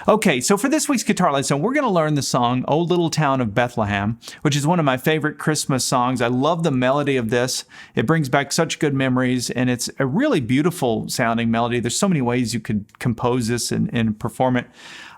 Okay, so for this week's guitar lesson, we're going to learn the song "O Little Town of Bethlehem," which is one of my favorite Christmas songs. I love the melody of this. It brings back such good memories, and it's a really beautiful sounding melody. There's so many ways you could compose this and perform it.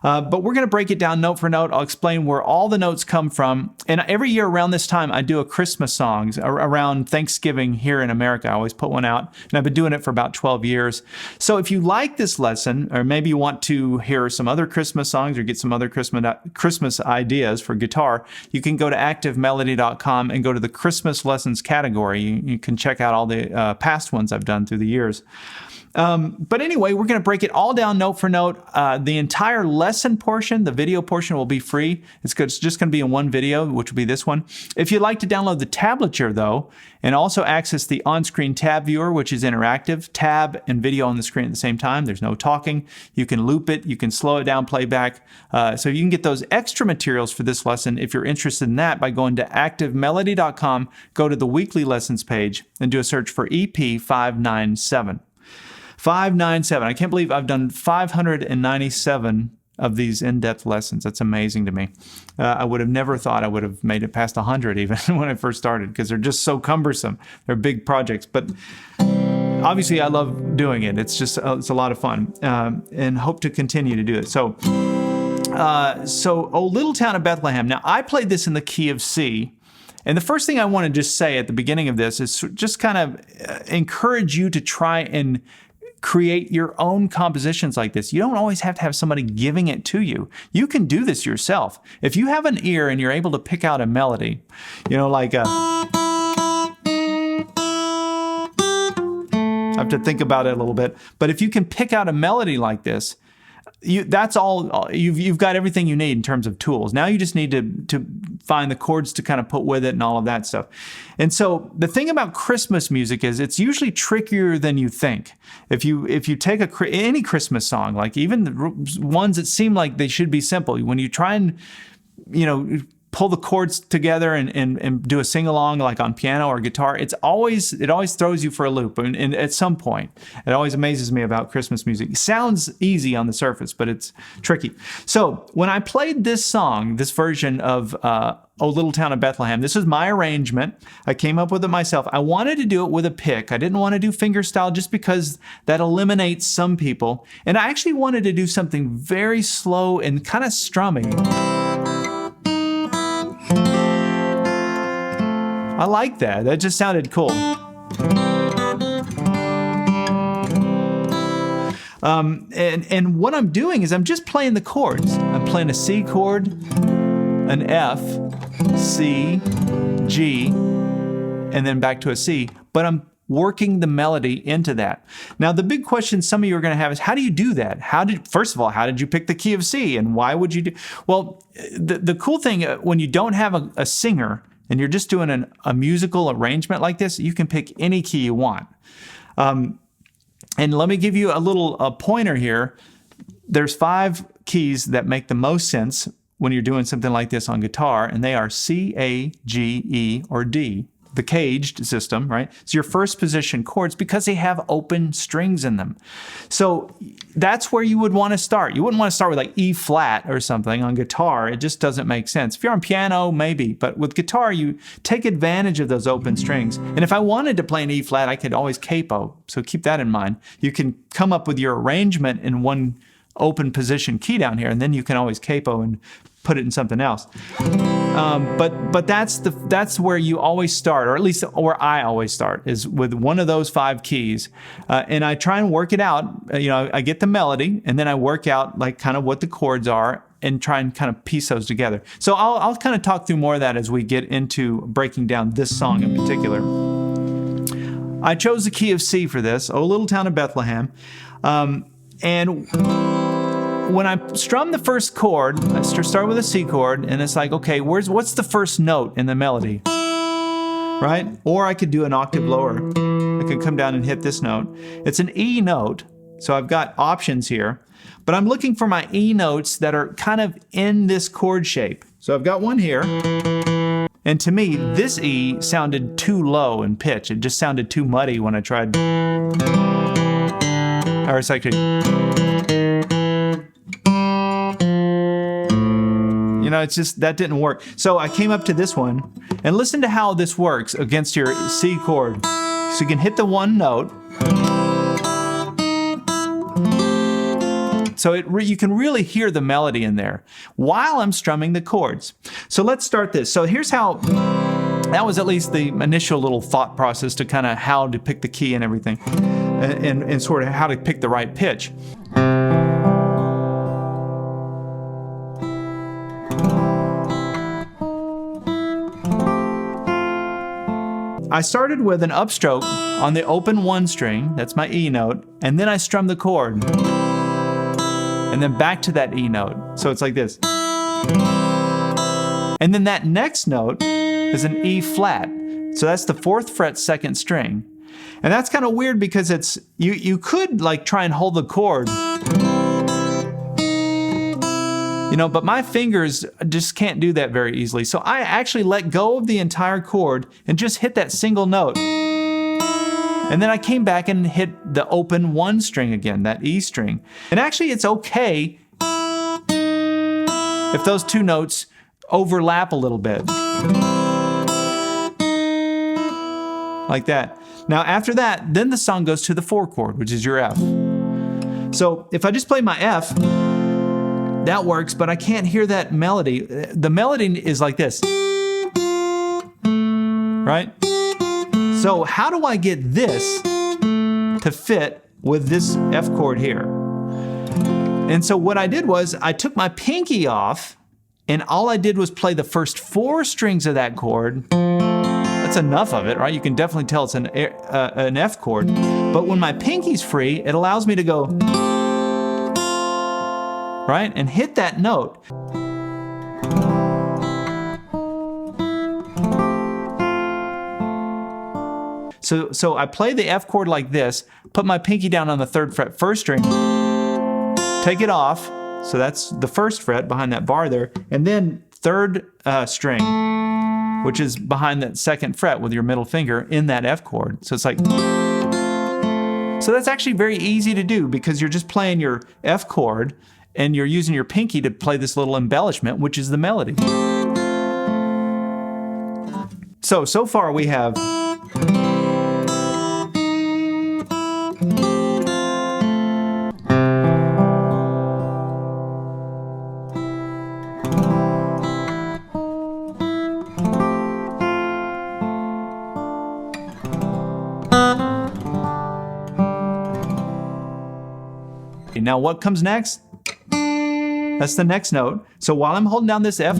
But we're going to break it down note for note. I'll explain where all the notes come from. And every year around this time, I do a Christmas songs around Thanksgiving here in America. I always put one out, and I've been doing it for about 12 years. So if you like this lesson, or maybe you want to hear some other Christmas songs or get some other Christmas ideas for guitar, you can go to activemelody.com and go to the Christmas lessons category. You can check out all the past ones I've done through the years. But anyway, we're going to break it all down note for note. The entire lesson portion, the video portion, will be free. It's just going to be in one video, which will be this one. If you'd like to download the tablature, though, and also access the on-screen tab viewer, which is interactive, tab and video on the screen at the same time. There's no talking. You can loop it. You can slow it down, playback. So you can get those extra materials for this lesson if you're interested in that by going to activemelody.com, go to the weekly lessons page, and do a search for EP597. 597. I can't believe I've done 597 of these in-depth lessons. That's amazing to me. I would have never thought I would have made it past 100 even when I first started, because they're just so cumbersome. They're big projects, but obviously I love doing it. It's just it's a lot of fun, and hope to continue to do it. So "O Little Town of Bethlehem." Now, I played this in the key of C. And the first thing I want to just say at the beginning of this is just kind of encourage you to try and create your own compositions like this. You don't always have to have somebody giving it to you. You can do this yourself. If you have an ear and you're able to pick out a melody, like I have to think about it a little bit, but if you can pick out a melody like this, that's all. You've got everything you need in terms of tools. Now you just need to find the chords to kind of put with it and all of that stuff. And so the thing about Christmas music is it's usually trickier than you think. If you take any Christmas song, like even the ones that seem like they should be simple, when you try and pull the chords together and do a sing-along like on piano or guitar, it always throws you for a loop. And at some point, it always amazes me about Christmas music. It sounds easy on the surface, but it's tricky. So when I played this song, this version of "O Little Town of Bethlehem," this is my arrangement. I came up with it myself. I wanted to do it with a pick. I didn't want to do fingerstyle just because that eliminates some people. And I actually wanted to do something very slow and kind of strummy. I like that. That just sounded cool. And what I'm doing is I'm just playing the chords. I'm playing a C chord, an F, C, G, and then back to a C. But I'm working the melody into that. Now, the big question some of you are going to have is, how do you do that? First of all, how did you pick the key of C? And why would you do? Well, the cool thing, when you don't have a singer, and you're just doing a musical arrangement like this, you can pick any key you want. And let me give you a little pointer here. There's 5 keys that make the most sense when you're doing something like this on guitar, and they are C, A, G, E, or D. The caged system, right? It's your first position chords because they have open strings in them. So that's where you would want to start. You wouldn't want to start with like E flat or something on guitar. It just doesn't make sense. If you're on piano, maybe, but with guitar, you take advantage of those open strings. And if I wanted to play an E flat, I could always capo. So keep that in mind. You can come up with your arrangement in one open position key down here, and then you can always capo and put it in something else. But that's where you always start, or at least where I always start, is with one of those 5 keys. And I try and work it out. I get the melody, and then I work out like kind of what the chords are and try and kind of piece those together. So I'll kind of talk through more of that as we get into breaking down this song in particular. I chose the key of C for this, "O Little Town of Bethlehem." And when I strum the first chord, I start with a C chord, and it's like, okay, what's the first note in the melody, right? Or I could do an octave lower. I could come down and hit this note. It's an E note, so I've got options here, but I'm looking for my E notes that are kind of in this chord shape. So I've got one here, and to me, this E sounded too low in pitch. It just sounded too muddy when I tried. Or it's actually. You know, it's just, that didn't work. So I came up to this one, and listen to how this works against your C chord. So you can hit the one note. So you can really hear the melody in there while I'm strumming the chords. So let's start this. So here's how, that was at least the initial little thought process to kind of how to pick the key and everything, and sort of how to pick the right pitch. I started with an upstroke on the open 1 string, that's my E note, and then I strummed the chord. And then back to that E note. So it's like this. And then that next note is an E flat. So that's the 4th fret 2nd string. And that's kind of weird because it's, you could like try and hold the chord, you know, but my fingers just can't do that very easily. So I actually let go of the entire chord and just hit that single note. And then I came back and hit the open 1 string again, that E string. And actually it's okay if those 2 notes overlap a little bit. Like that. Now after that, then the song goes to the 4 chord, which is your F. So if I just play my F, that works, but I can't hear that melody. The melody is like this, right? So how do I get this to fit with this F chord here? And so what I did was I took my pinky off, and all I did was play the first 4 strings of that chord. That's enough of it, right? You can definitely tell it's an F chord. But when my pinky's free, it allows me to go, right? And hit that note. So I play the F chord like this, put my pinky down on the 3rd fret 1st string, take it off, so that's the 1st fret behind that bar there, and then 3rd string, which is behind that 2nd fret with your middle finger in that F chord. So it's like, so that's actually very easy to do because you're just playing your F chord and you're using your pinky to play this little embellishment, which is the melody. So far we have now what comes next? That's the next note. So while I'm holding down this F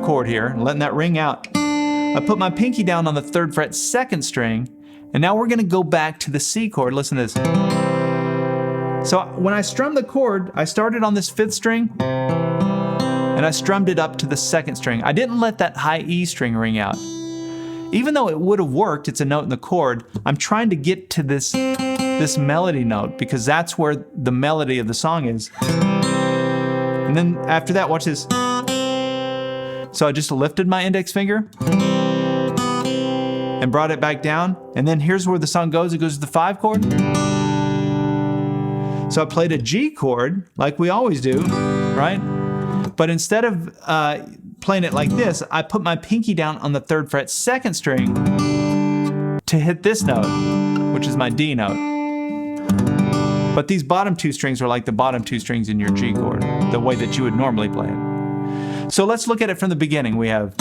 chord here, and letting that ring out, I put my pinky down on the 3rd fret 2nd string, and now we're gonna go back to the C chord. Listen to this. So when I strummed the chord, I started on this 5th string, and I strummed it up to the 2nd string. I didn't let that high E string ring out. Even though it would have worked, it's a note in the chord, I'm trying to get to this melody note because that's where the melody of the song is. And then after that, watch this. So I just lifted my index finger and brought it back down. And then here's where the song goes. It goes to the 5 chord. So I played a G chord like we always do, right? But instead of playing it like this, I put my pinky down on the 3rd fret 2nd string to hit this note, which is my D note. But these bottom 2 strings are like the bottom 2 strings in your G chord, the way that you would normally play it. So let's look at it from the beginning. We have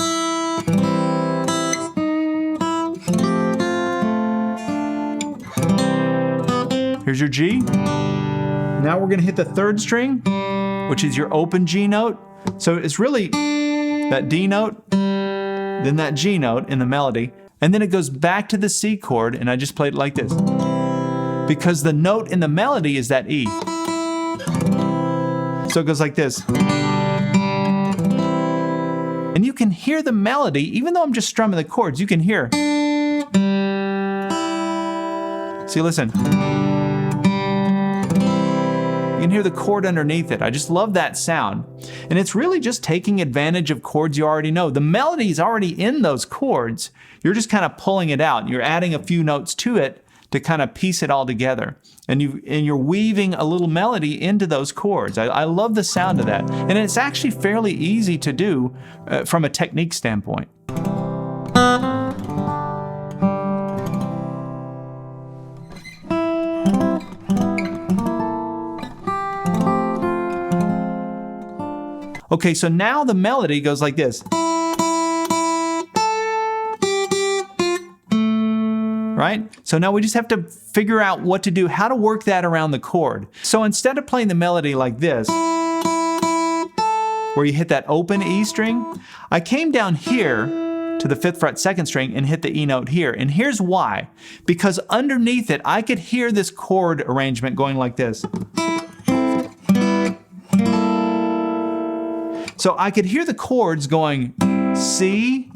here's your G. Now we're gonna hit the 3rd string, which is your open G note. So it's really that D note, then that G note in the melody, and then it goes back to the C chord, and I just played it like this. Because the note in the melody is that E. So it goes like this. And you can hear the melody, even though I'm just strumming the chords, you can hear. See, listen. You can hear the chord underneath it. I just love that sound. And it's really just taking advantage of chords you already know. The melody is already in those chords. You're just kind of pulling it out. You're adding a few notes to it to kind of piece it all together. And you're weaving a little melody into those chords. I love the sound of that. And it's actually fairly easy to do from a technique standpoint. Okay, so now the melody goes like this. Right? So now we just have to figure out what to do, how to work that around the chord. So instead of playing the melody like this, where you hit that open E string, I came down here to the 5th fret 2nd string and hit the E note here. And here's why. Because underneath it, I could hear this chord arrangement going like this. So I could hear the chords going C,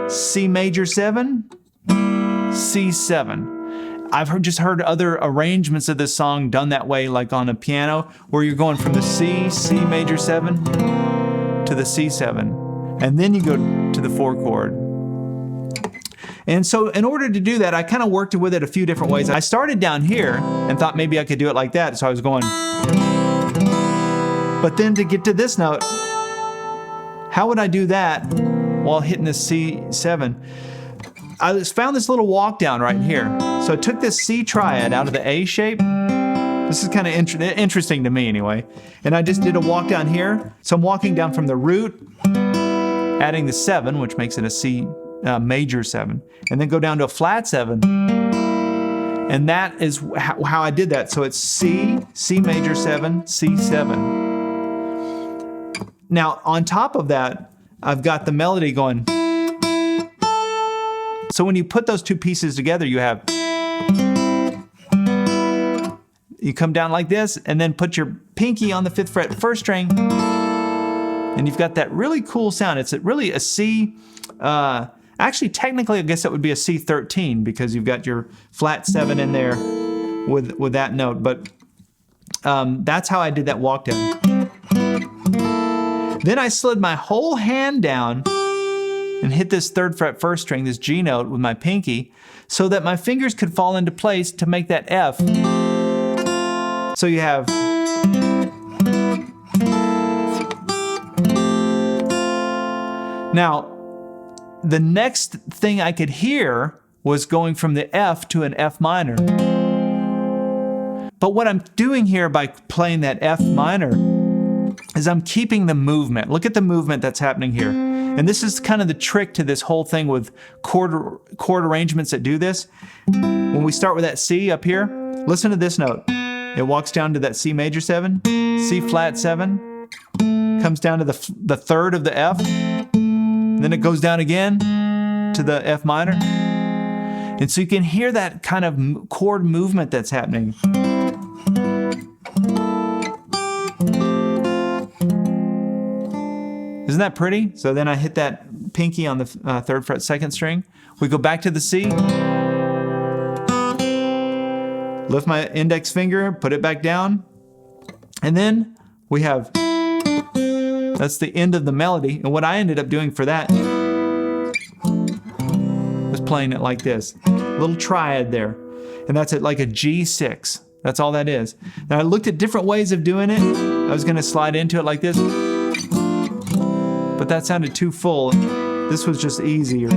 C major 7, C7. I've just heard other arrangements of this song done that way, like on a piano, where you're going from the C, C major 7 to the C7, and then you go to the 4 chord. And so in order to do that, I kind of worked with it a few different ways. I started down here and thought maybe I could do it like that, so I was going. But then to get to this note, how would I do that while hitting the C7? I found this little walk down right here. So I took this C triad out of the A shape. This is kind of interesting to me anyway. And I just did a walk down here. So I'm walking down from the root, adding the 7, which makes it a C major 7, and then go down to a flat 7. And that is how I did that. So it's C, C major 7, C7. Now, on top of that, I've got the melody going. So when you put those two pieces together, you come down like this, and then put your pinky on the 5th fret 1st string, and you've got that really cool sound. It's really a C, actually technically I guess that would be a C13 because you've got your flat 7 in there with that note, but that's how I did that walk down. Then I slid my whole hand down and hit this 3rd fret 1st string, this G note with my pinky, so that my fingers could fall into place to make that F. So you have now, the next thing I could hear was going from the F to an F minor. But what I'm doing here by playing that F minor is I'm keeping the movement. Look at the movement that's happening here. And this is kind of the trick to this whole thing with chord arrangements that do this. When we start with that C up here, listen to this note. It walks down to that C major 7, C flat 7, comes down to the 3rd of the F, and then it goes down again to the F minor. And so you can hear that kind of chord movement that's happening. Isn't that pretty? So then I hit that pinky on the 3rd fret 2nd string. We go back to the C. Lift my index finger, put it back down. And then we have, that's the end of the melody. And what I ended up doing for that was playing it like this. Little triad there. And that's it, like a G6. That's all that is. Now I looked at different ways of doing it. I was gonna slide into it like this, but that sounded too full. This was just easier,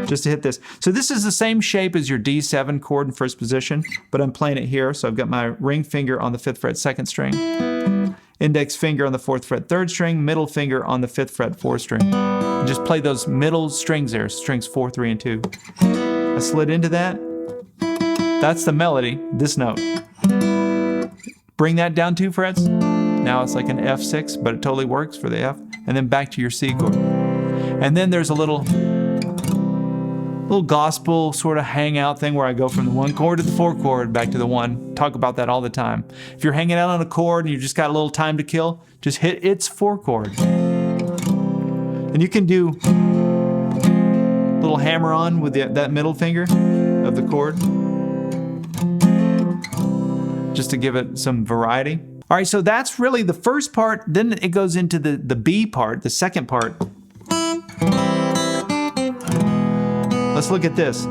just to hit this. So this is the same shape as your D7 chord in 1st position, but I'm playing it here. So I've got my ring finger on the 5th fret 2nd string, index finger on the 4th fret 3rd string, middle finger on the 5th fret 4th string. And just play those middle strings there, strings 4, 3, and 2. I slid into that. That's the melody, this note. Bring that down 2 frets. Now it's like an F6, but it totally works for the F. And then back to your C chord. And then there's a little gospel sort of hangout thing where I go from the 1 chord to the 4 chord, back to the 1. Talk about that all the time. If you're hanging out on a chord and you just got a little time to kill, just hit its 4 chord. And you can do a little hammer on with that middle finger of the chord, just to give it some variety. All right, so that's really the first part. Then it goes into the B part, the second part. Let's look at this.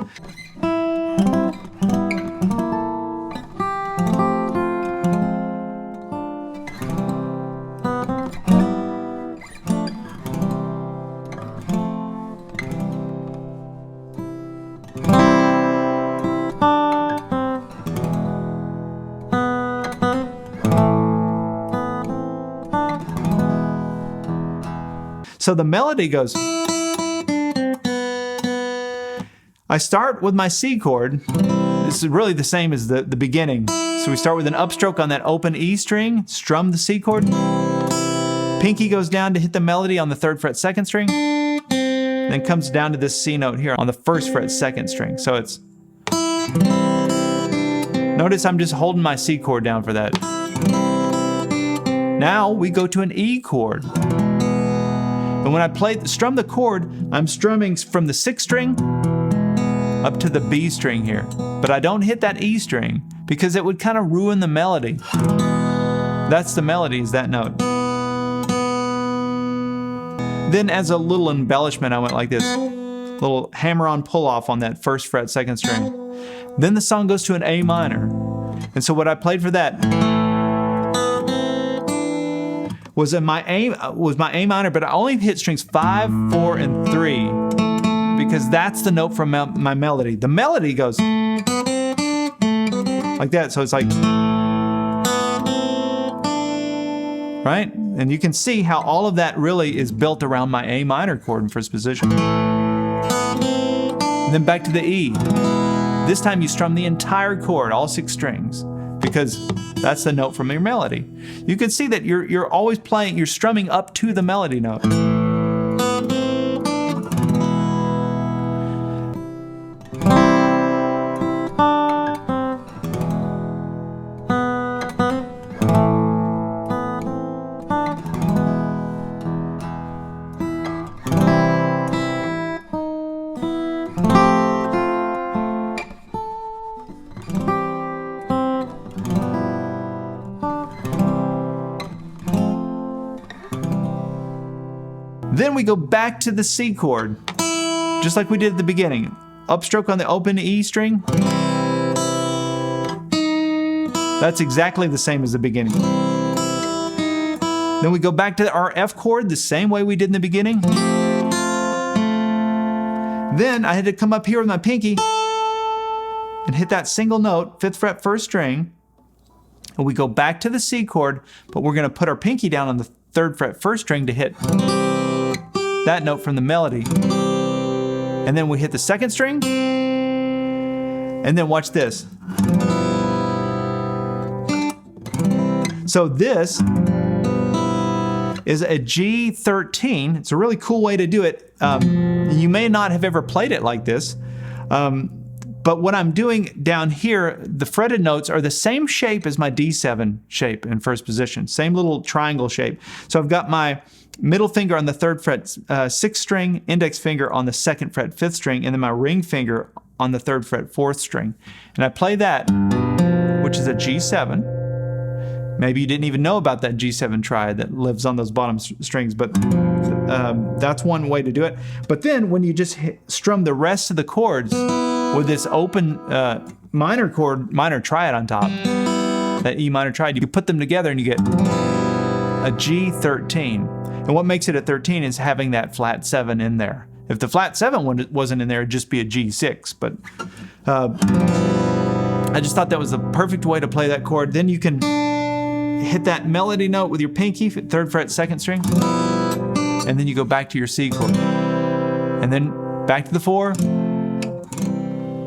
So the melody goes. I start with my C chord. This is really the same as the beginning. So we start with an upstroke on that open E string, strum the C chord. Pinky goes down to hit the melody on the 3rd fret 2nd string. Then comes down to this C note here on the 1st fret 2nd string. So it's... Notice I'm just holding my C chord down for that. Now we go to an E chord. And when I strum the chord, I'm strumming from the 6th string up to the B string here. But I don't hit that E string because it would kind of ruin the melody. That's the melody, is that note. Then as a little embellishment, I went like this. Little hammer-on pull-off on that 1st fret 2nd string. Then the song goes to an A minor. And so what I played for that was my A minor, but I only hit strings 5, 4, and 3 because that's the note from my melody. The melody goes like that, so it's like, right? And you can see how all of that really is built around my A minor chord in 1st position. And then back to the E. This time you strum the entire chord, all 6 strings, because that's the note from your melody. You can see that you're always playing, you're strumming up to the melody note. Then we go back to the C chord, just like we did at the beginning. Upstroke on the open E string. That's exactly the same as the beginning. Then we go back to our F chord the same way we did in the beginning. Then I had to come up here with my pinky and hit that single note, 5th fret 1st string. And we go back to the C chord, but we're going to put our pinky down on the 3rd fret 1st string to hit that note from the melody. And then we hit the 2nd string. And then watch this. So this is a G13. It's a really cool way to do it. You may not have ever played it like this. But what I'm doing down here, the fretted notes are the same shape as my D7 shape in 1st position. Same little triangle shape. So I've got my middle finger on the 3rd fret 6th string, index finger on the 2nd fret 5th string, and then my ring finger on the 3rd fret 4th string. And I play that, which is a G7. Maybe you didn't even know about that G7 triad that lives on those bottom strings, but that's one way to do it. But then when you just strum the rest of the chords with this open minor chord, minor triad on top, that E minor triad, you put them together and you get a G13. And what makes it a 13 is having that flat 7 in there. If the flat 7 wasn't in there, it'd just be a G6. But I just thought that was the perfect way to play that chord. Then you can hit that melody note with your pinky, 3rd fret 2nd string, and then you go back to your C chord. And then back to the 4.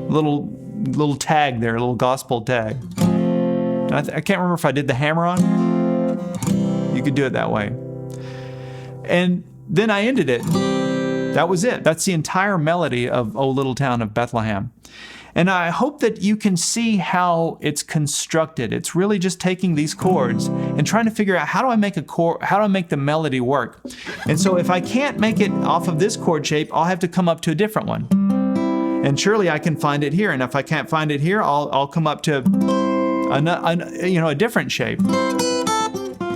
Little tag there, a little gospel tag. I can't remember if I did the hammer on. You could do it that way. And then I ended it. That was it. That's the entire melody of O Little Town of Bethlehem. And I hope that you can see how it's constructed. It's really just taking these chords and trying to figure out how do I make the melody work. And so if I can't make it off of this chord shape, I'll have to come up to a different one. And surely I can find it here. And if I can't find it here, I'll come up to a different shape.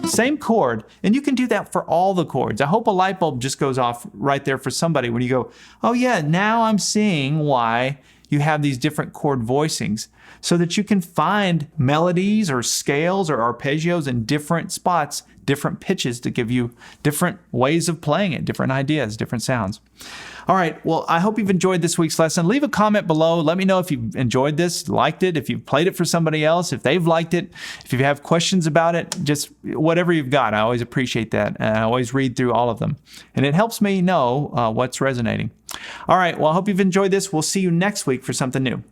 Same chord, and you can do that for all the chords. I hope a light bulb just goes off right there for somebody when you go, oh yeah, now I'm seeing why you have these different chord voicings so that you can find melodies or scales or arpeggios in different spots, different pitches to give you different ways of playing it, different ideas, different sounds. All right, well, I hope you've enjoyed this week's lesson. Leave a comment below. Let me know if you enjoyed this, liked it, if you've played it for somebody else, if they've liked it, if you have questions about it, just whatever you've got. I always appreciate that. And I always read through all of them. And it helps me know what's resonating. All right, well, I hope you've enjoyed this. We'll see you next week for something new.